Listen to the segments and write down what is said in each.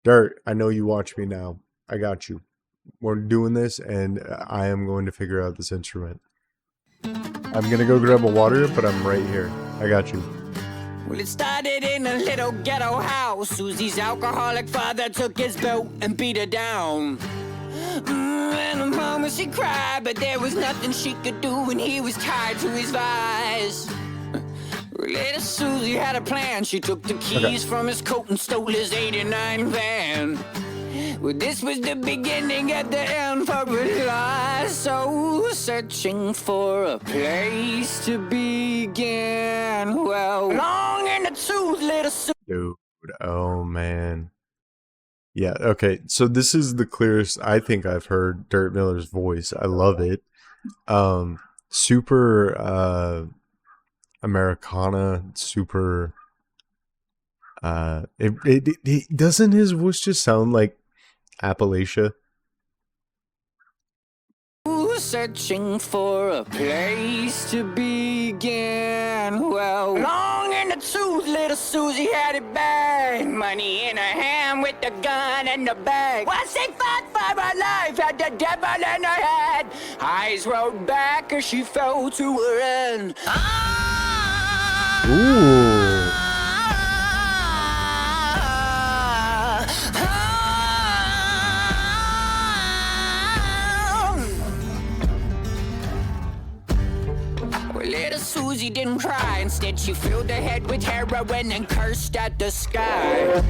Dirt, I know you watch me now. I got you. We're doing this, and I am going to figure out this instrument. I'm gonna go grab a water, but I'm right here. I got you. Well, it started in a little ghetto house. Susie's alcoholic father took his belt and beat her down. And the mama, she cried, but there was nothing she could do when he was tied to his vice. Later, Susie had a plan. She took the keys from his coat and stole his '89 van. Well, this was the beginning at the end for her life. So, searching for a place to begin. Well, long in the tooth, little Susie. Dude, oh man. Yeah, okay. So this is the clearest I think I've heard Dirt Miller's voice. I love it. Super Americana, super it doesn't his voice just sound like Appalachia? Searching for a place to begin. Well, long in the tooth, little Susie had it bad. Money in her hand with the gun and the bag. While she fought for her life, had the devil in her head. Eyes rolled back as she fell to her end. Ooh. Little Susie didn't cry. Instead, she filled her head with heroin and cursed at the sky.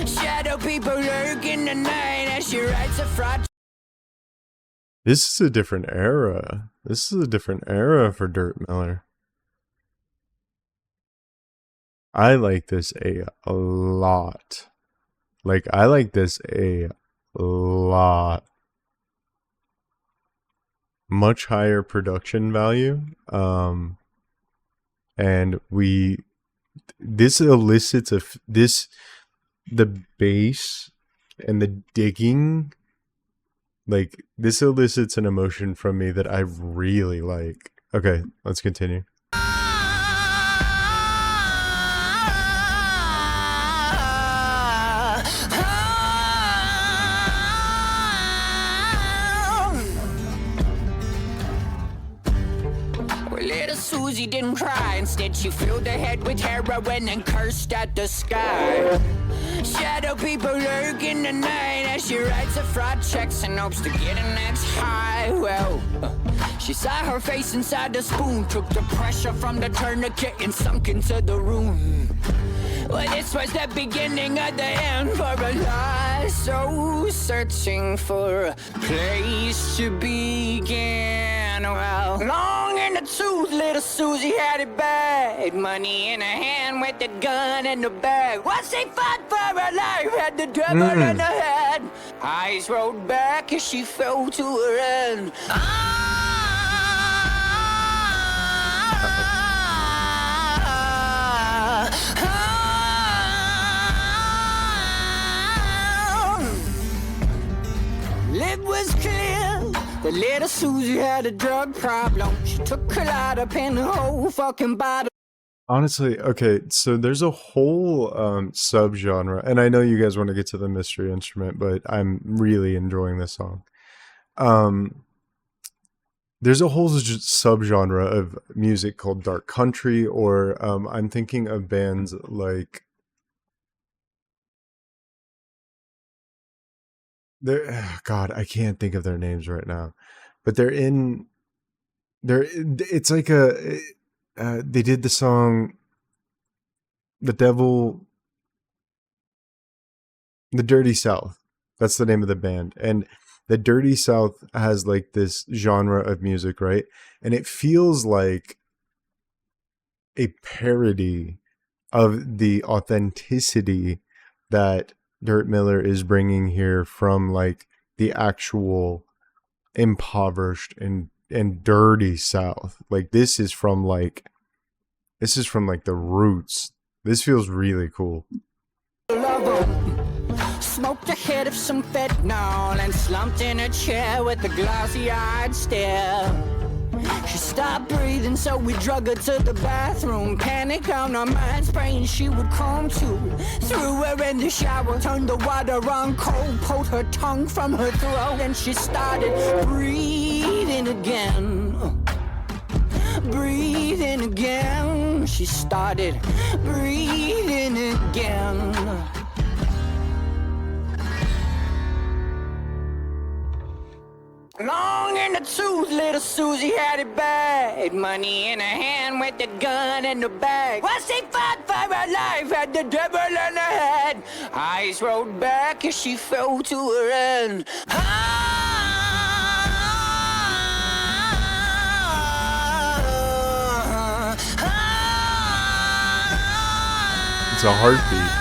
Shadow people lurk in the night as she writes a fraud. This is a different era. This is a different era for Dirt Miller. I like this a lot. Like, I like this a lot. Much higher production value. And this elicits the bass and the digging, like, this elicits an emotion from me that I really like. Okay, let's continue. Susie didn't cry. Instead, she filled her head with heroin and cursed at the sky. Shadow people lurk in the night as she writes her fraud checks and hopes to get an next high. Well, she saw her face inside the spoon, took the pressure from the tourniquet and sunk into the room. Well, this was the beginning of the end for her life. So, searching for a place to begin. Well, long in the tooth, little Susie had it bad. Money in her hand with the gun and the bag. While she fought for her life, had the devil in her head. Eyes rolled back as she fell to her end. It was clear that little Susie had a drug problem. She took a lot up in the whole fucking bottle. Honestly, okay, so there's a whole subgenre, and I know you guys want to get to the mystery instrument, but I'm really enjoying this song. There's a whole subgenre of music called dark country, or I'm thinking of bands like God, I can't think of their names right now, but it's like they did the song The Dirty South. That's the name of the band. And the Dirty South has like this genre of music, right? And it feels like a parody of the authenticity that Dirt Miller is bringing here from like the actual impoverished and dirty South. Like this is from like the roots. This feels really cool. Smoked a hit of some fentanyl and slumped in a chair with a glossy-eyed stare. She stopped breathing, so we drug her to the bathroom. Panic on our minds, praying she would come to. Threw her in the shower, turned the water on cold, pulled her tongue from her throat, and she started breathing again. Breathing again. She started breathing again. Long in the tooth, little Susie had it bad. Money in her hand with the gun in the bag. While she fought for her life, had the devil in her head. Eyes rolled back as she fell to her end. It's a heartbeat.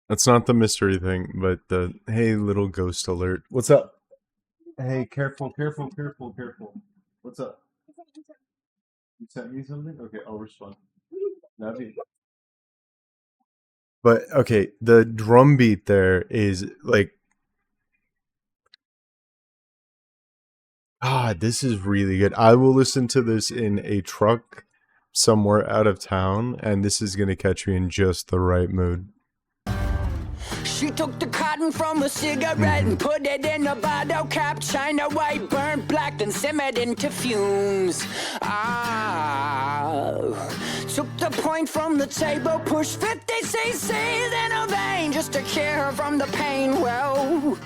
That's not the mystery thing, but the hey little ghost alert. What's up? Hey, careful. What's up? You sent me something? Okay, I'll respond. But okay, the drum beat there is like, this is really good. I will listen to this in a truck somewhere out of town, and this is gonna catch me in just the right mood. She took the cotton from a cigarette and put it in a bottle cap. China white, burnt black, then simmered into fumes. Took the point from the table, pushed 50 cc's in her vein just to cure her from the pain. Well,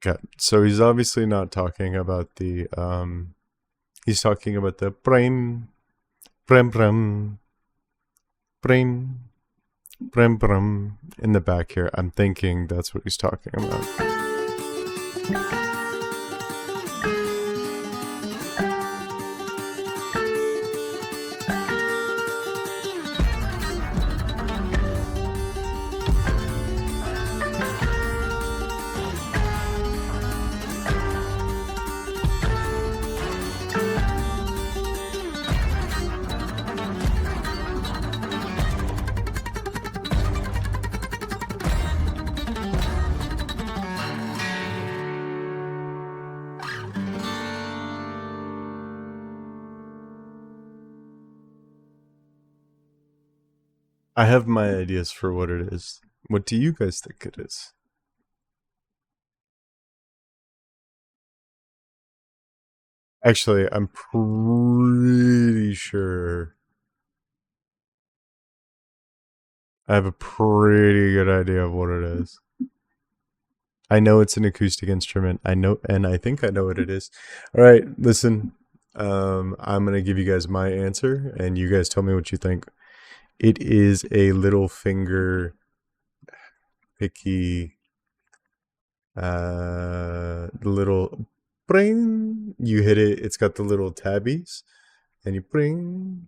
Okay, so he's obviously not talking about the he's talking about the prem prem in the back here. I'm thinking that's what he's talking about. I have my ideas for what it is. What do you guys think it is? Actually, I'm pretty sure I have a pretty good idea of what it is. I know it's an acoustic instrument. I know, and I think I know what it is. All right, listen. I'm gonna give you guys my answer, and you guys tell me what you think. It is a little finger picky, little bring. You hit it. It's got the little tabbies, and you bring.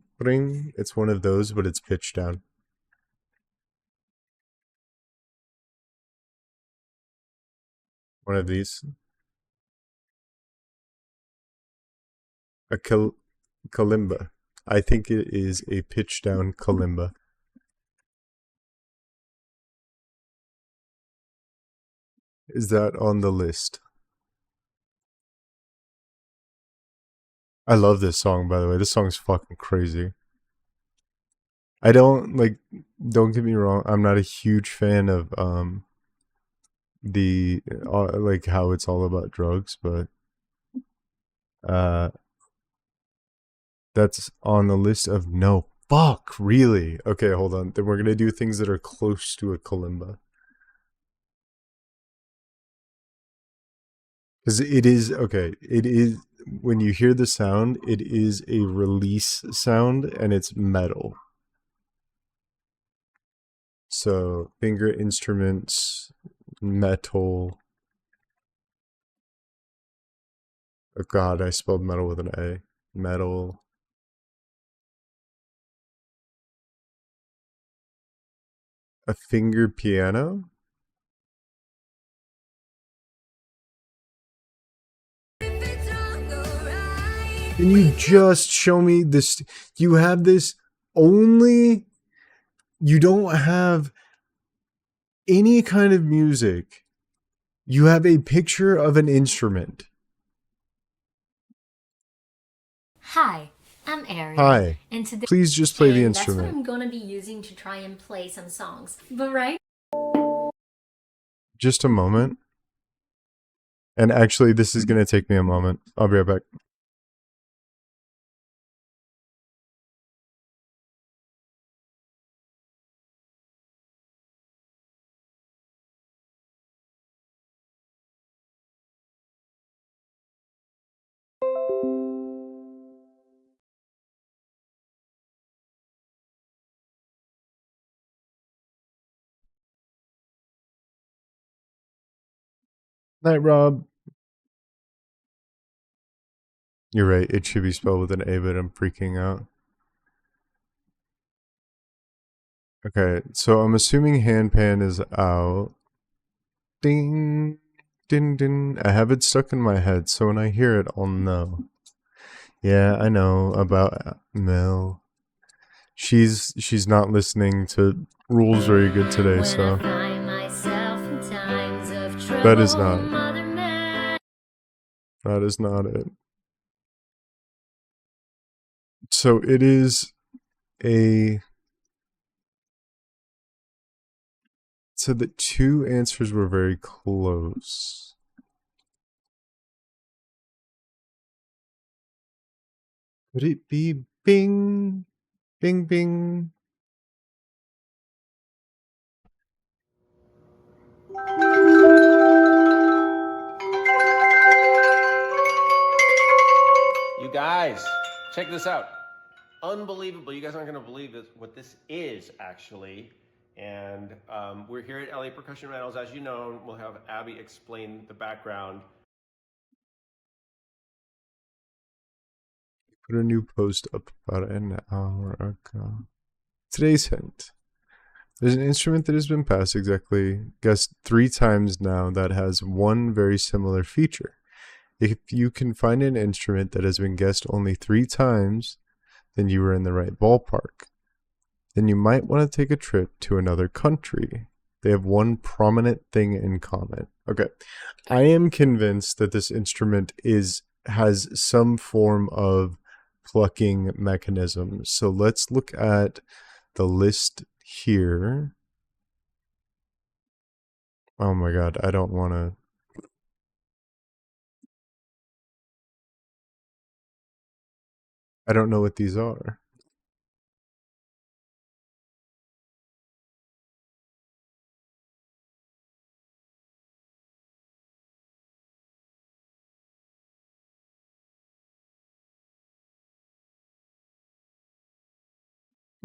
It's one of those, but it's pitched down. One of these. A kalimba. I think it is a pitch down kalimba. Is that on the list? I love this song, by the way. This song's fucking crazy. I don't get me wrong, I'm not a huge fan of the like how it's all about drugs, but that's on the list of no. Fuck, really? Okay, hold on. Then we're gonna do things that are close to a kalimba. Because it is, okay, it is, when you hear the sound, it is a release sound and it's metal. So, finger instruments, metal. Oh god, I spelled metal with an A. Metal. A finger piano? Can you just show me this? You have this only. You don't have any kind of music. You have a picture of an instrument. Hi, I'm Ariel. Hi. And today, Please just play the and that's what instrument. I'm gonna be using to try and play some songs. But right? Just a moment. And actually, this is going to take me a moment. I'll be right back. Night, Rob. You're right. It should be spelled with an A, but I'm freaking out. Okay, so I'm assuming handpan is out. Ding, ding, ding. I have it stuck in my head, so when I hear it, I'll know. Yeah, I know about Mel. She's not listening to rules very good today, so that is not it. So it is a. So the two answers were very close. Would it be bing, bing, bing? You guys, check this out. Unbelievable. You guys aren't going to believe what this is, actually. And we're here at LA Percussion Rentals. As you know, we'll have Abby explain the background. Put a new post up about an hour ago. Today's hint. There's an instrument that has been passed exactly, guessed 3 times now that has one very similar feature. If you can find an instrument that has been guessed only 3 times, then you were in the right ballpark. Then you might want to take a trip to another country. They have one prominent thing in common. Okay. I am convinced that this instrument has some form of plucking mechanism. So let's look at the list here. Oh my god, I don't want to. I don't know what these are.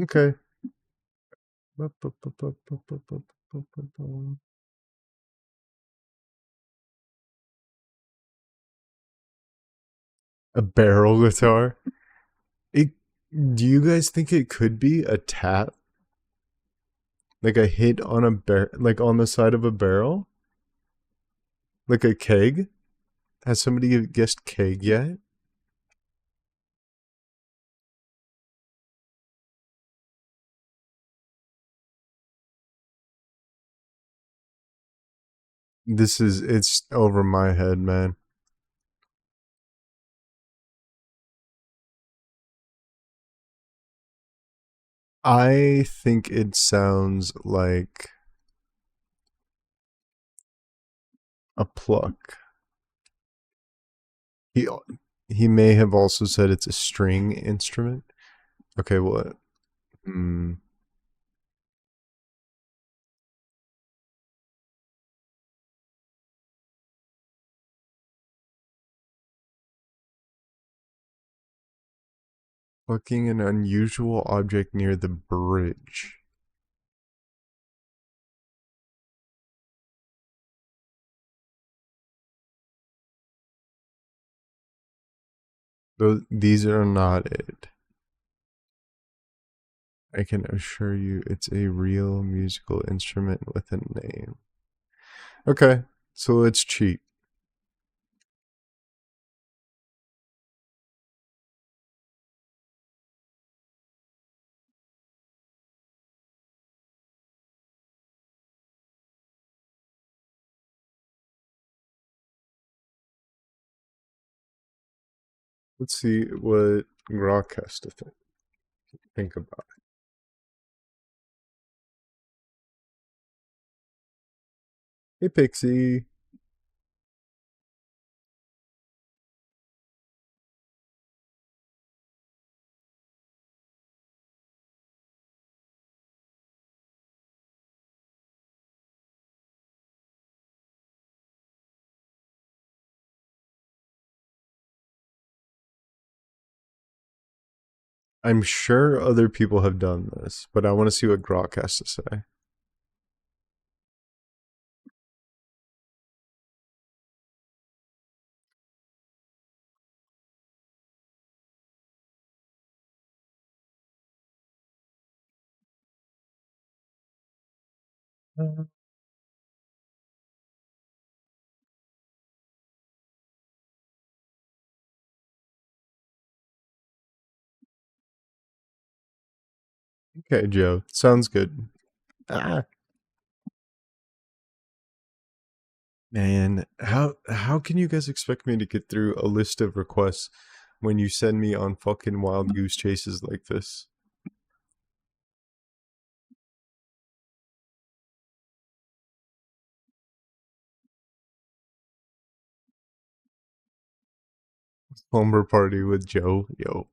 Okay. A barrel guitar? It, do you guys think it could be a tap? Like a hit on like on the side of a barrel? Like a keg? Has somebody guessed keg yet? It's over my head, man. I think it sounds like a pluck. He he may have also said it's a string instrument. Okay, what? Plucking an unusual object near the bridge. These are not it. I can assure you it's a real musical instrument with a name. Okay, so let's cheat. Let's see what Grok has to think about it. Hey, Pixie. I'm sure other people have done this, but I want to see what Grok has to say. Okay, Joe. Sounds good. Ah, man, how can you guys expect me to get through a list of requests when you send me on fucking wild goose chases like this? Slumber party with Joe. Yo.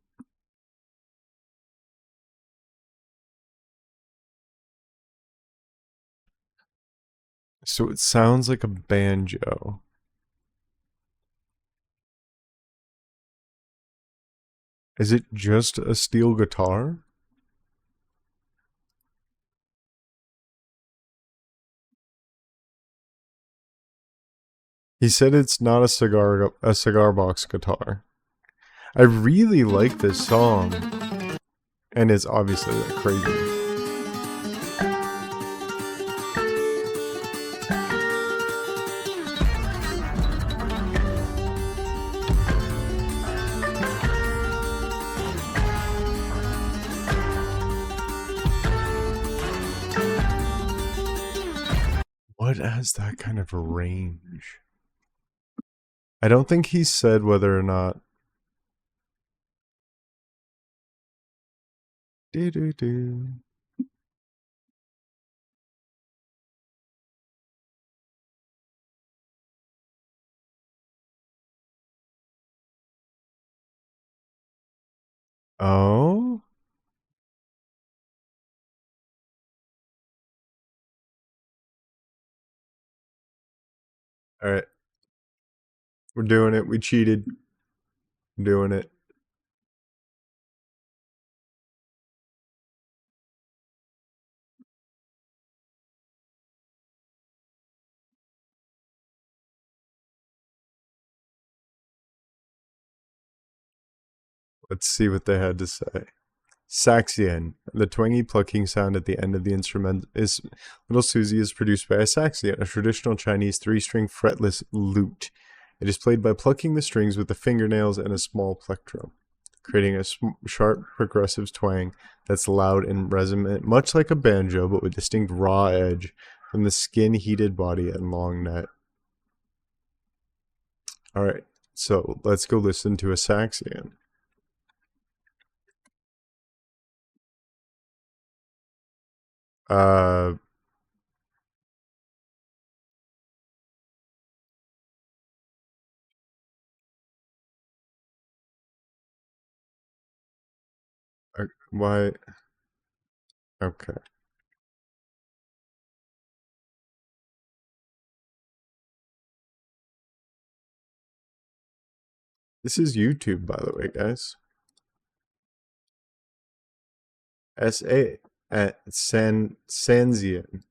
So it sounds like a banjo. Is it just a steel guitar? He said it's not a cigar box guitar. I really like this song, and it's obviously like crazy. What has that kind of range? I don't think he said whether or not. Do do do. Oh, all right. We're doing it. We cheated. I'm doing it. Let's see what they had to say. Saxian. The twangy plucking sound at the end of the instrument is Little Susie is produced by a saxian, a traditional Chinese three-string fretless lute. It is played by plucking the strings with the fingernails and a small plectrum, creating a sharp progressive twang that's loud and resonant, much like a banjo, but with distinct raw edge from the skin-heated body and long net. All right, so let's go listen to a saxian. Uh, why? Okay. This is YouTube, by the way, guys. SA at Sanzian.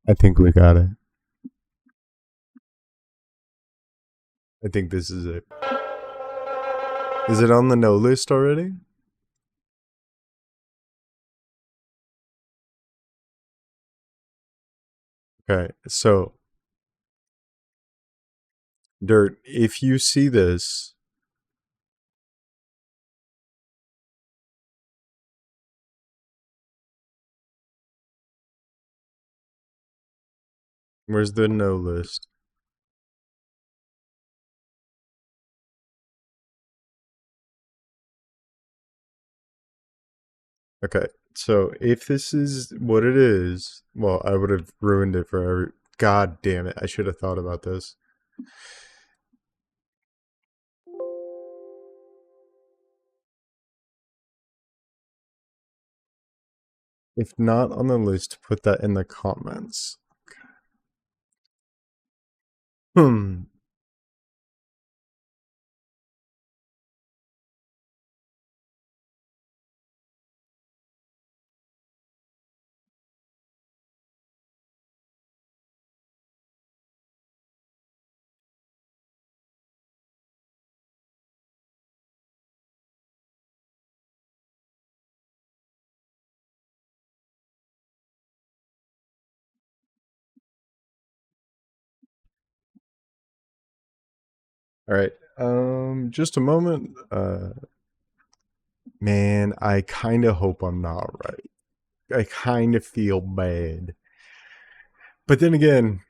I think we got it. I think this is it. Is it on the no list already? Okay, so Dirt, if you see this, where's the no list? Okay, so if this is what it is, well, I would have ruined it for every. God damn it! I should have thought about this. If not on the list, put that in the comments. Hmm. All right. Just a moment. Man, I kind of hope I'm not right. I kind of feel bad. But then again,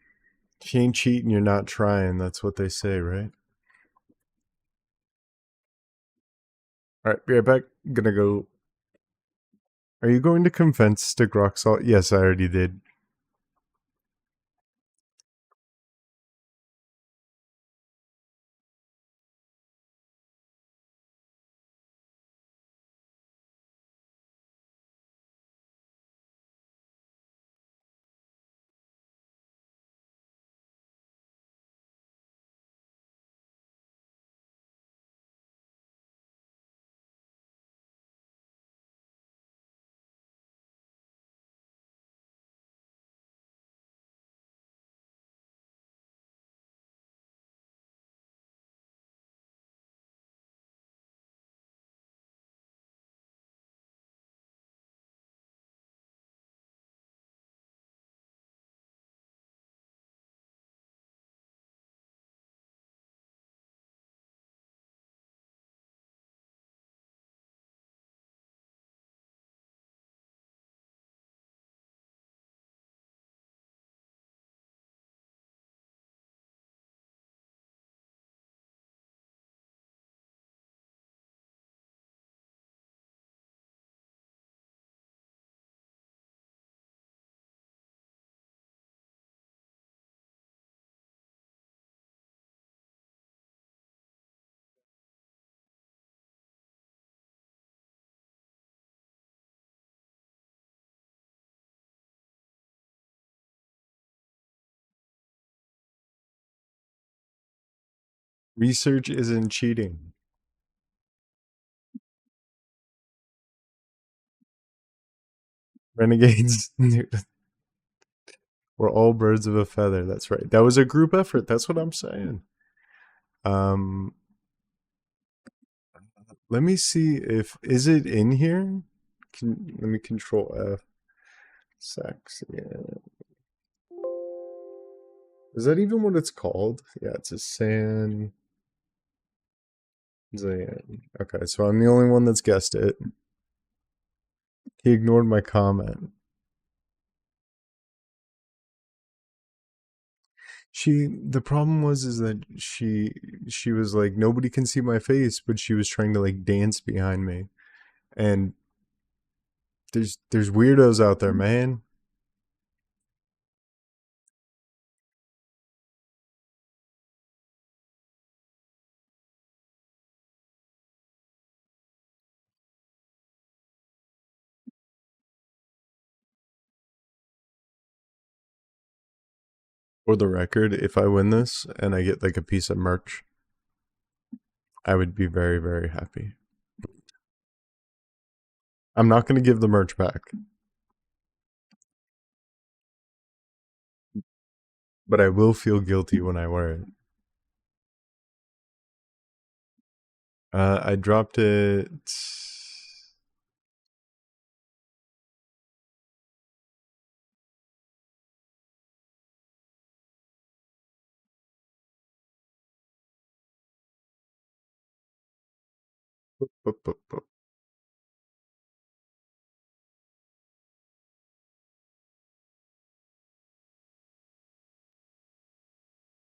if you ain't cheating, you're not trying. That's what they say, right? All right, be right back. Gonna go. Are you going to confess stick rock salt? Yes, I already did. Research isn't cheating. Renegades. We're all birds of a feather. That's right. That was a group effort. That's what I'm saying. Um, let me see if is it in here. Let me control F. Sex. Yeah. Is that even what it's called? Yeah, it's a San. Zan. Okay, so I'm the only one that's guessed it. He ignored my comment. The problem was is that she was like, nobody can see my face, but she was trying to like dance behind me. And there's weirdos out there, man. For the record, if I win this and I get like a piece of merch, I would be very, very happy. I'm not going to give the merch back, but I will feel guilty when I wear it. I dropped it.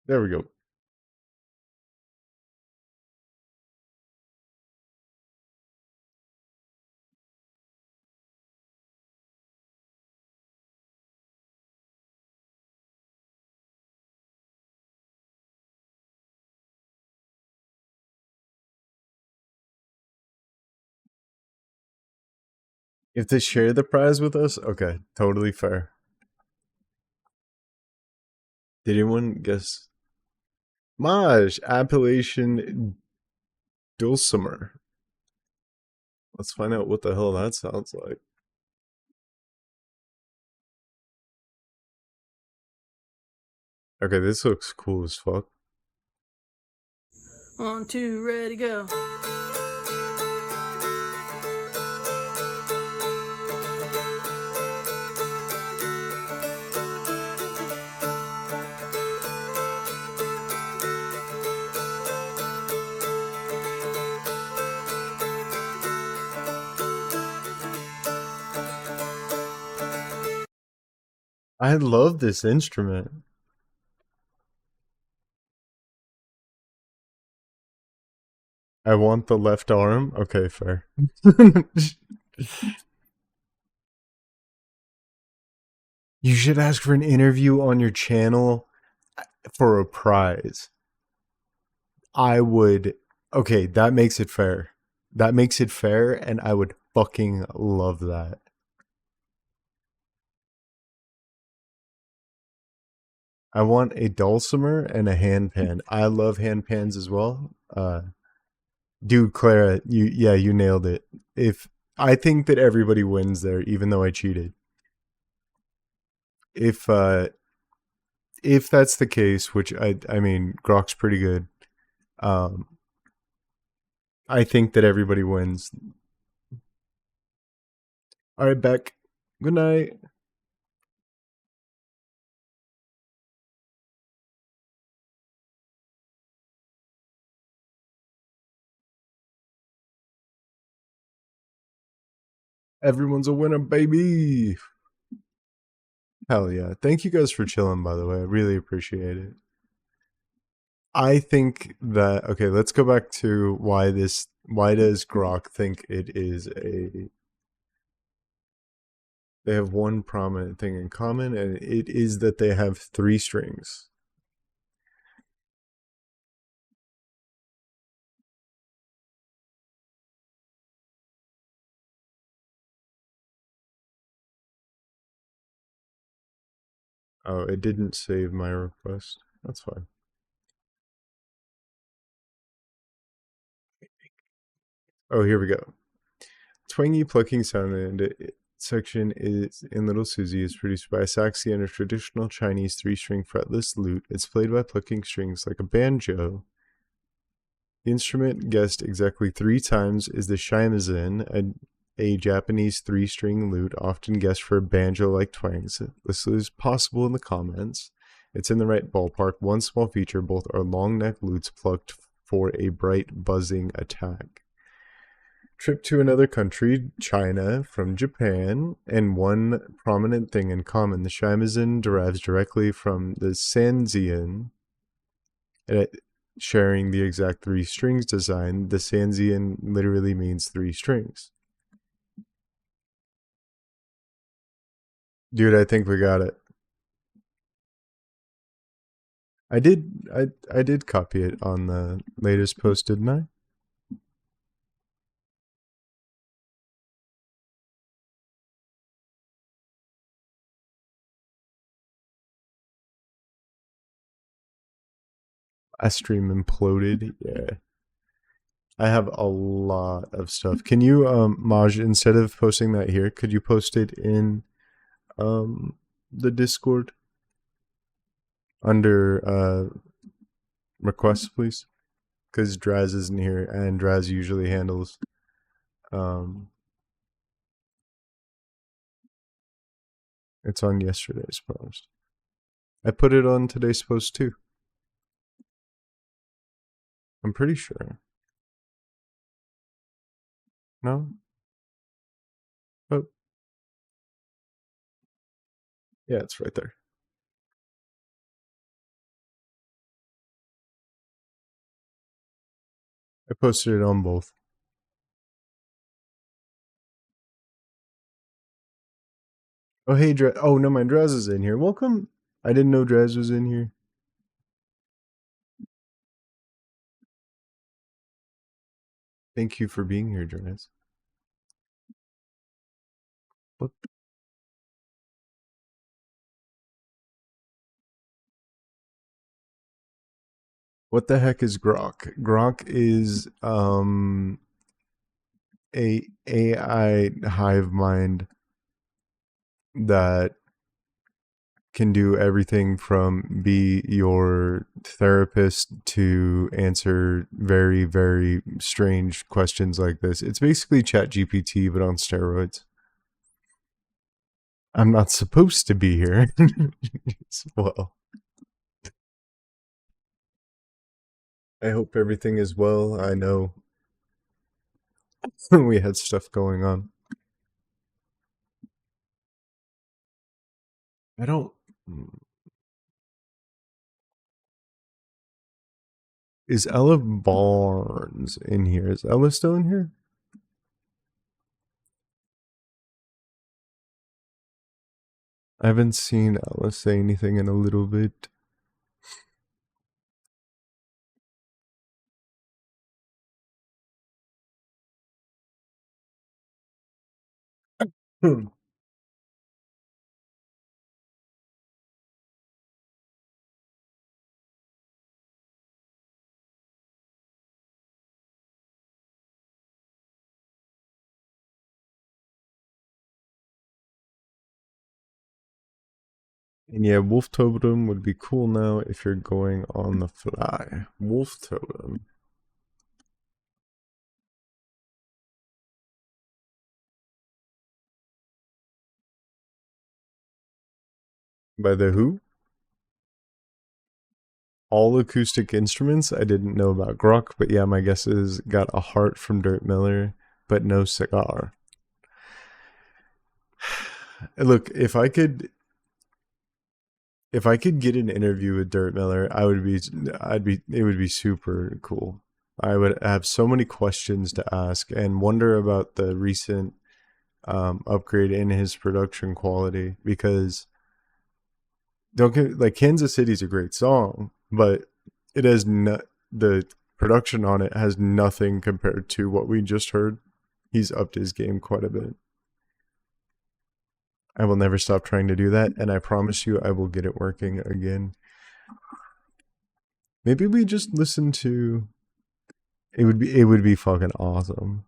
There we go. If they share the prize with us, okay, totally fair. Did anyone guess? Maj, appellation dulcimer. Let's find out what the hell that sounds like. Okay, this looks cool as fuck. 1, 2, ready, go. I love this instrument. I want the left arm. Okay, fair. You should ask for an interview on your channel for a prize. I would. Okay, that makes it fair. That makes it fair, and I would fucking love that. I want a dulcimer and a handpan. I love handpans as well. Dude, Clara, you nailed it. If I think that everybody wins there, even though I cheated. If that's the case, which I mean, Grok's pretty good. I think that everybody wins. All right, Beck. Good night. Everyone's a winner, baby. Hell yeah. Thank you guys for chilling, by the way. I really appreciate it. I think that okay, let's go back to why does Grok think it is a they have one prominent thing in common, and it is that they have 3 strings. Oh, it didn't save my request. That's fine. Oh, here we go. Twangy plucking sound in the section is in Little Susie is produced by a saxi and a traditional Chinese 3-string fretless lute. It's played by plucking strings like a banjo. The instrument guessed exactly 3 times is the shamisen, a Japanese 3-string lute, often guessed for banjo-like twangs. This is possible in the comments. It's in the right ballpark. One small feature, both are long neck lutes plucked for a bright buzzing attack. Trip to another country, China, from Japan, and one prominent thing in common. The shamisen derives directly from the sanzian, sharing the exact 3 strings design. The sanzian literally means 3 strings. Dude, I think we got it. I did copy it on the latest post, didn't I? I stream imploded. Yeah. I have a lot of stuff. Can you, Maj, instead of posting that here, could you post it in the Discord under requests, please? Because Draz isn't here, and Draz usually handles it's on yesterday's post. I put it on today's post too. I'm pretty sure. No? Oh. Yeah, it's right there. I posted it on both. Oh, hey, Draz. Oh, no, my Draz is in here. Welcome. I didn't know Draz was in here. Thank you for being here, Draz. What? What the heck is Grok? Grok is a AI hive mind that can do everything from be your therapist to answer very, very strange questions like this. It's basically ChatGPT, but on steroids. I'm not supposed to be here. Well, I hope everything is well. I know we had stuff going on. I don't. Is Ella Barnes in here? Is Ella still in here? I haven't seen Ella say anything in a little bit. And yeah, Wolf Totem would be cool now if you're going on the fly. Wolf Totem. By the who? All acoustic instruments? I didn't know about Grok, but yeah, my guess is got a heart from Dirt Miller, but no cigar. Look, if I could get an interview with Dirt Miller, it would be super cool. I would have so many questions to ask and wonder about the recent upgrade in his production quality, because don't get like Kansas City's a great song, but it has the production on it has nothing compared to what we just heard. He's upped his game quite a bit. I will never stop trying to do that, and I promise you I will get it working again. Maybe we just listen to it would be fucking awesome.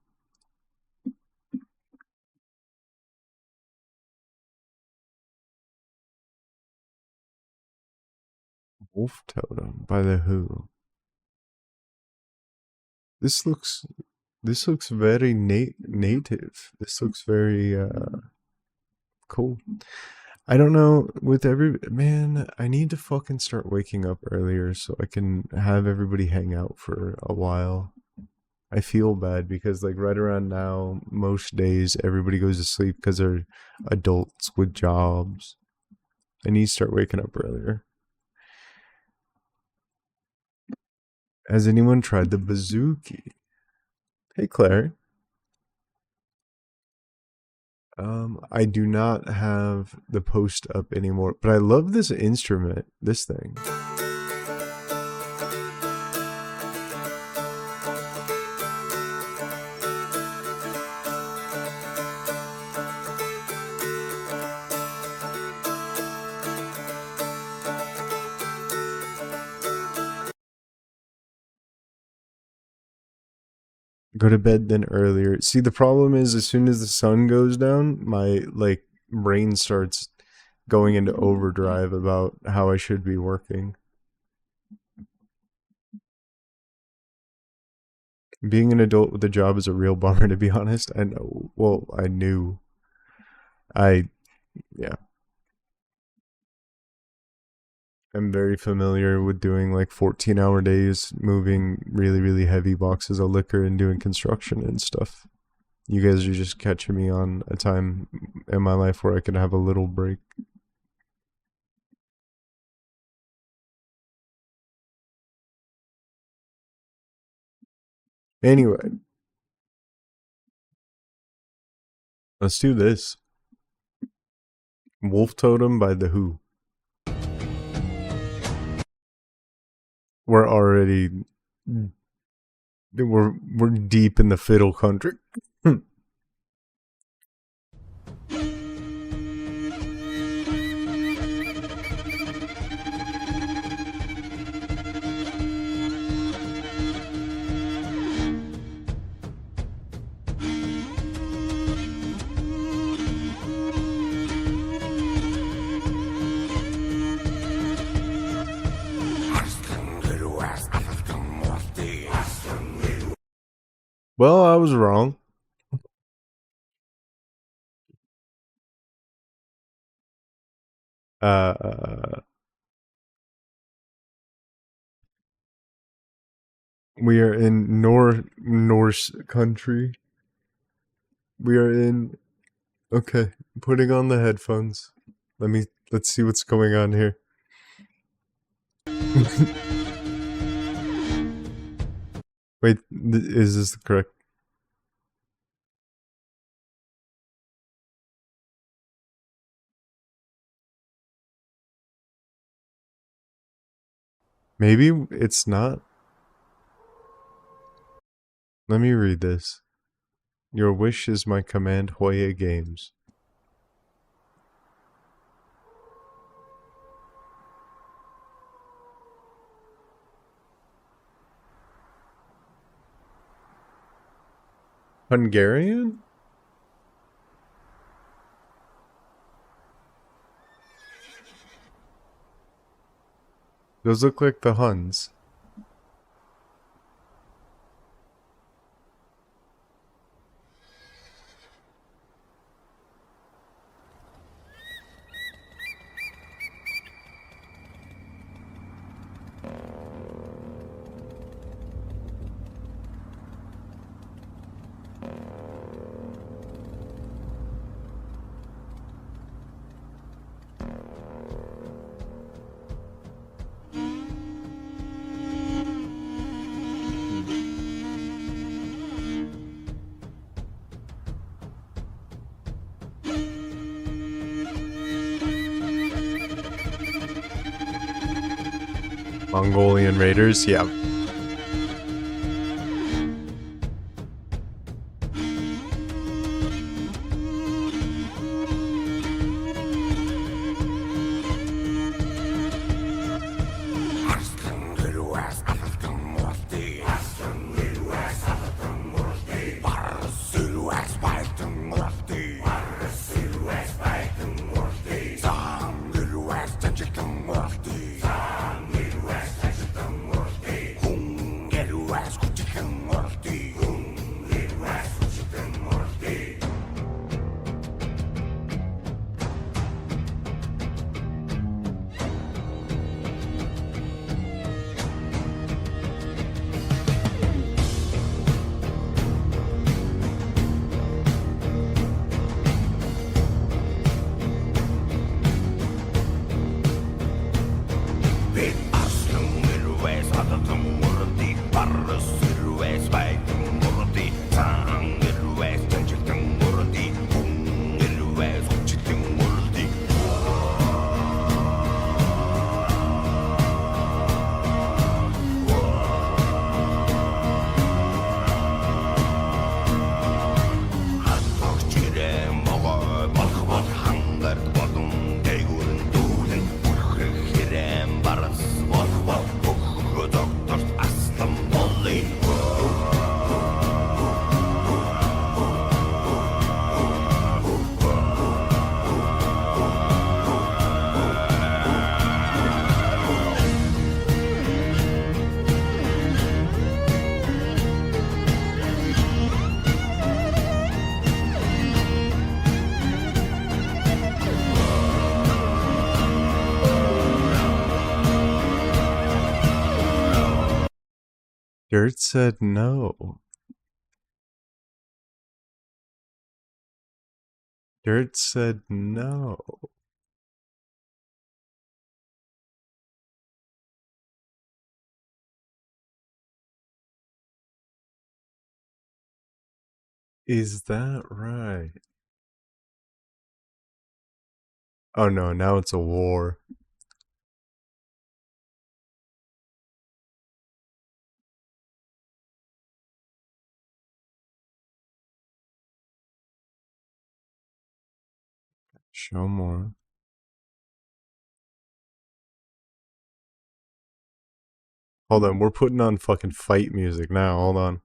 Wolf Totem by the Who. This looks very native. This looks very cool. I don't know, with man, I need to fucking start waking up earlier so I can have everybody hang out for a while. I feel bad because like right around now, most days everybody goes to sleep because they're adults with jobs. I need to start waking up earlier. Has anyone tried the Bazooki? Hey, Claire. I do not have the post up anymore, but I love this instrument, this thing. Go to bed then earlier. See, the problem is as soon as the sun goes down, my like brain starts going into overdrive about how I should be working. Being an adult with a job is a real bummer, to be honest. I know. Well, I knew. Yeah. I'm very familiar with doing like 14-hour days, moving really, really heavy boxes of liquor and doing construction and stuff. You guys are just catching me on a time in my life where I can have a little break. Anyway, let's do this. Wolf Totem by The Who. We're already we're deep in the fiddle country. Well, I was wrong. We are in Norse country. We are in. Okay, putting on the headphones. Let's see what's going on here. Wait, is this correct? Maybe it's not. Let me read this. Your wish is my command, Hoya Games. Hungarian? Those look like the Huns. Mongolian raiders, yeah. Dirt said no. Dirt said no. Is that right? Oh no, now it's a war. Show more. Hold on, we're putting on fucking fight music now. Hold on.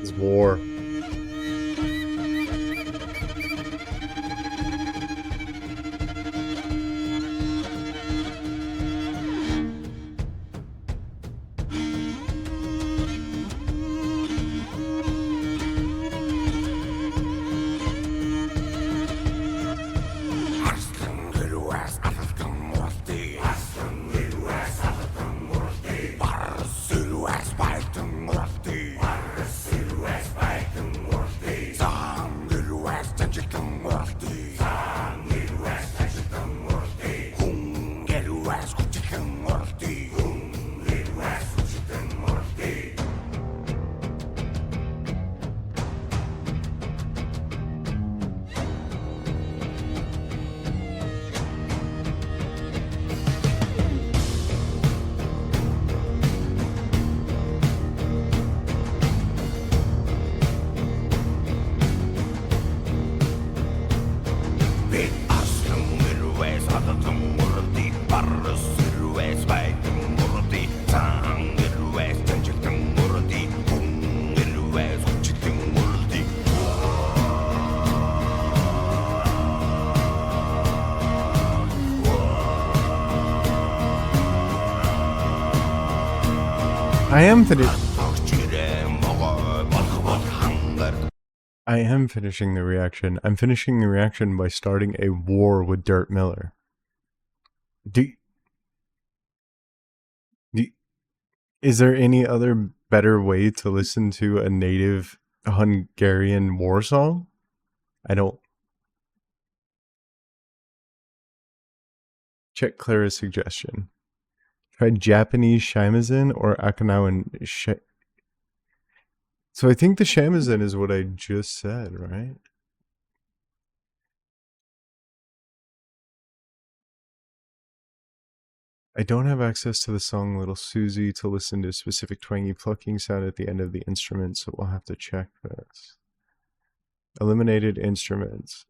It's war. I am finishing the reaction. I'm finishing the reaction by starting a war with Dirt Miller. Is there any other better way to listen to a native Hungarian war song? I don't. Check Clara's suggestion. Try Japanese shamisen or Okinawan. So I think the shamisen is what I just said, right? I don't have access to the song Little Susie to listen to a specific twangy plucking sound at the end of the instrument, so we'll have to check this. Eliminated instruments.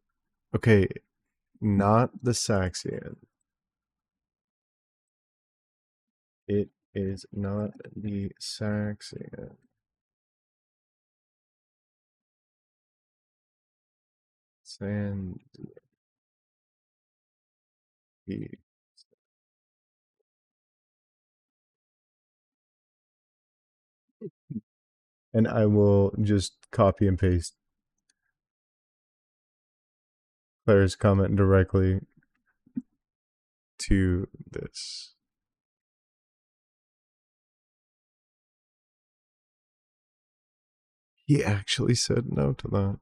Okay, not the Saxian. It is not the Saxian. And and I will just copy and paste Claire's comment directly to this. He actually said no to that.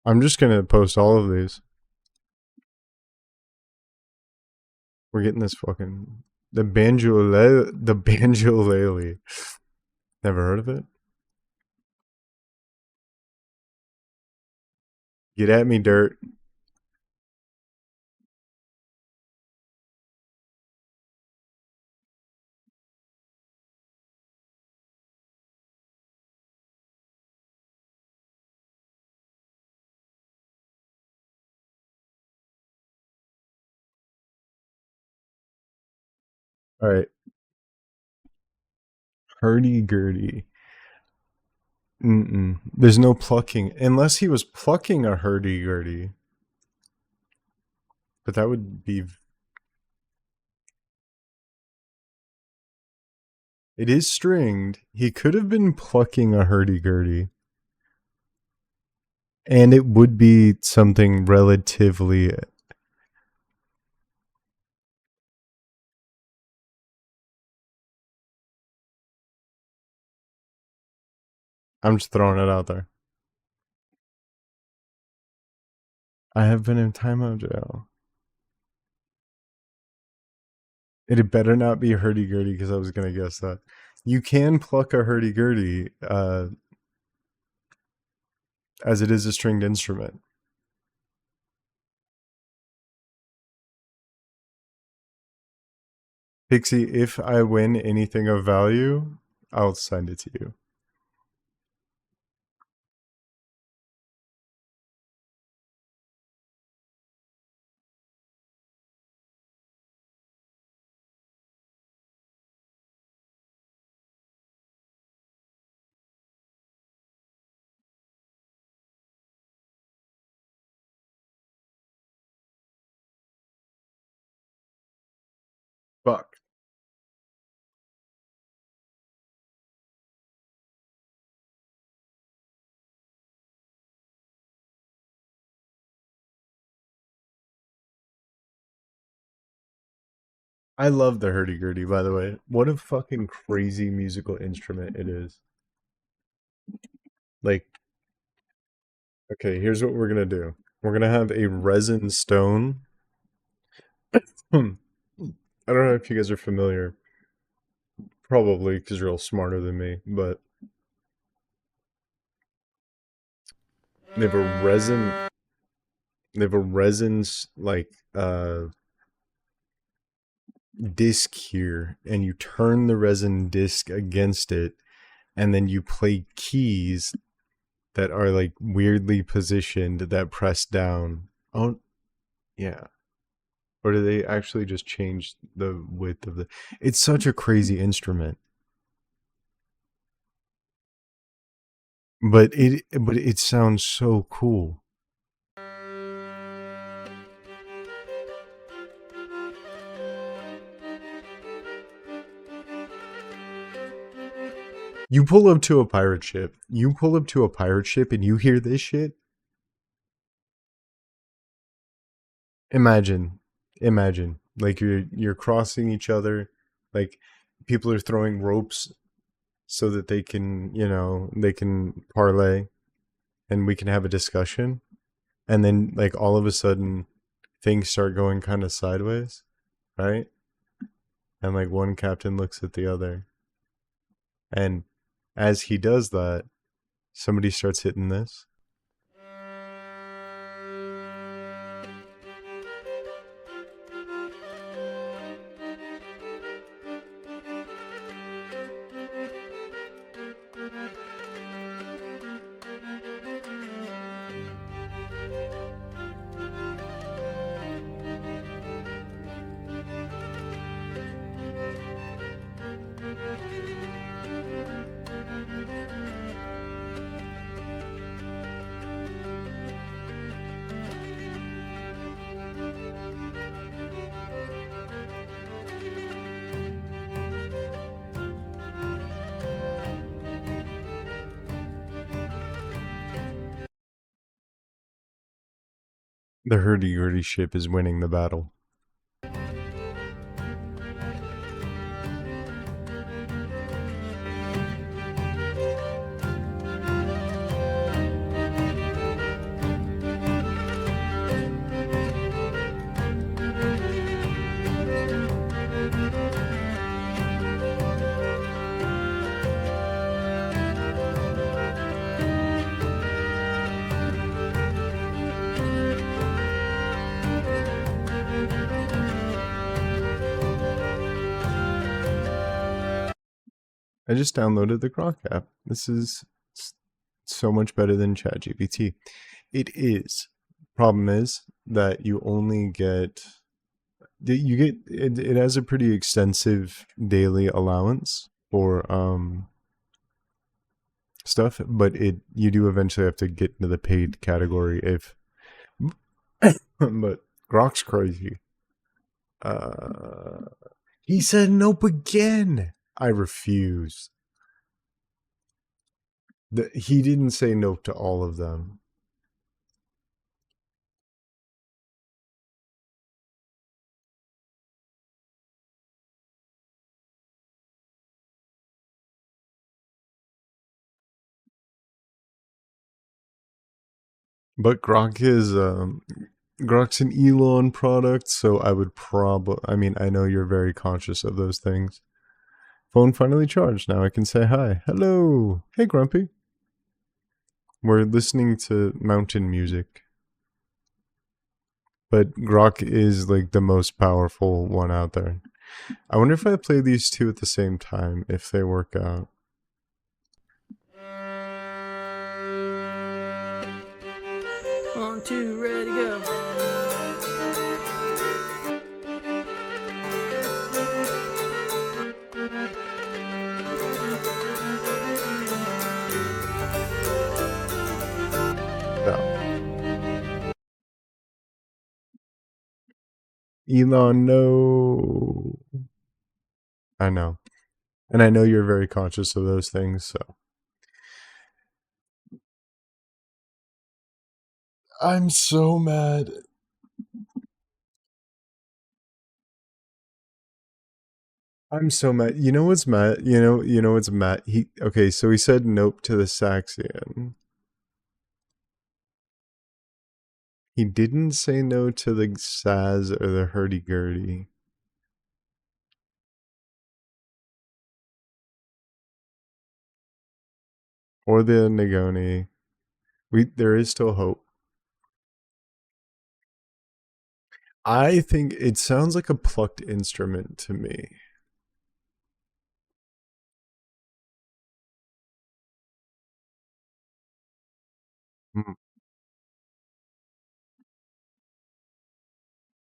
I'm just gonna post all of these. We're getting this fucking the banjolele. Never heard of it? Get at me, dirt. All right, hurdy-gurdy. There's no plucking unless he was plucking a hurdy-gurdy. But that would be. It is stringed. He could have been plucking a hurdy-gurdy. And it would be something relatively. I'm just throwing it out there. I have been in timeout jail. It had better not be hurdy-gurdy because I was going to guess that. You can pluck a hurdy-gurdy as it is a stringed instrument. Pixie, if I win anything of value, I'll send it to you. Fuck. I love the hurdy-gurdy, by the way. What a fucking crazy musical instrument it is. Like, okay, here's what we're gonna do. We're gonna have a resin stone. I don't know if you guys are familiar. Probably, because you're all smarter than me, but they have a resin like disc here, and you turn the resin disc against it, and then you play keys that are like weirdly positioned that press down. Oh, yeah. Or do they actually just change the width of the? It's such a crazy instrument. But it sounds so cool. You pull up to a pirate ship. You pull up to a pirate ship and you hear this shit. Imagine like you're crossing each other, like people are throwing ropes so that they can, they can parlay and we can have a discussion. And then like all of a sudden things start going kind of sideways, right? And like one captain looks at the other. And as he does that, somebody starts hitting this. The hurdy-gurdy ship is winning the battle. I just downloaded the Grok app. This is so much better than ChatGPT. It is. Problem is that you only get it has a pretty extensive daily allowance for stuff, but you do eventually have to get into the paid category if but Grok's crazy. He said nope again. I refuse. He didn't say nope to all of them. But Grok's an Elon product, so I would I mean, I know you're very conscious of those things. Phone finally charged. Now I can say hi. Hello. Hey, Grumpy. We're listening to mountain music. But Grok is like the most powerful one out there. I wonder if I play these two at the same time, if they work out. On two, ready, go. Elon, no. I know. And I know you're very conscious of those things, so. I'm so mad. I'm so mad. You know what's mad? You know what's mad? So he said nope to the Saxion. He didn't say no to the Saz or the hurdy-gurdy. Or the Nagoni. There is still hope. I think it sounds like a plucked instrument to me. Mm.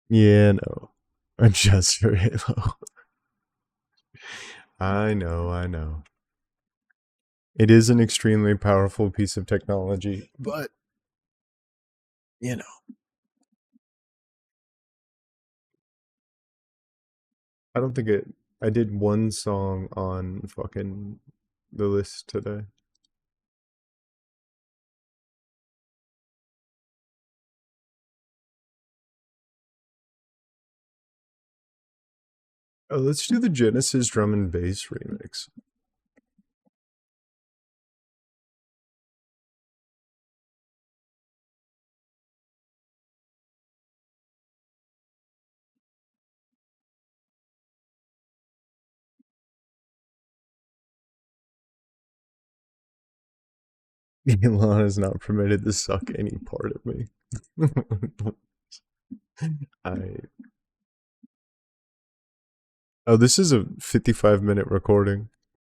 Yeah, no. Adjust for Halo. I know. It is an extremely powerful piece of technology, but, you know. I don't think I did one song on fucking the list today. Oh, let's do the Genesis drum and bass remix. Elon is not permitted to suck any part of me. Oh, this is a 55-minute recording.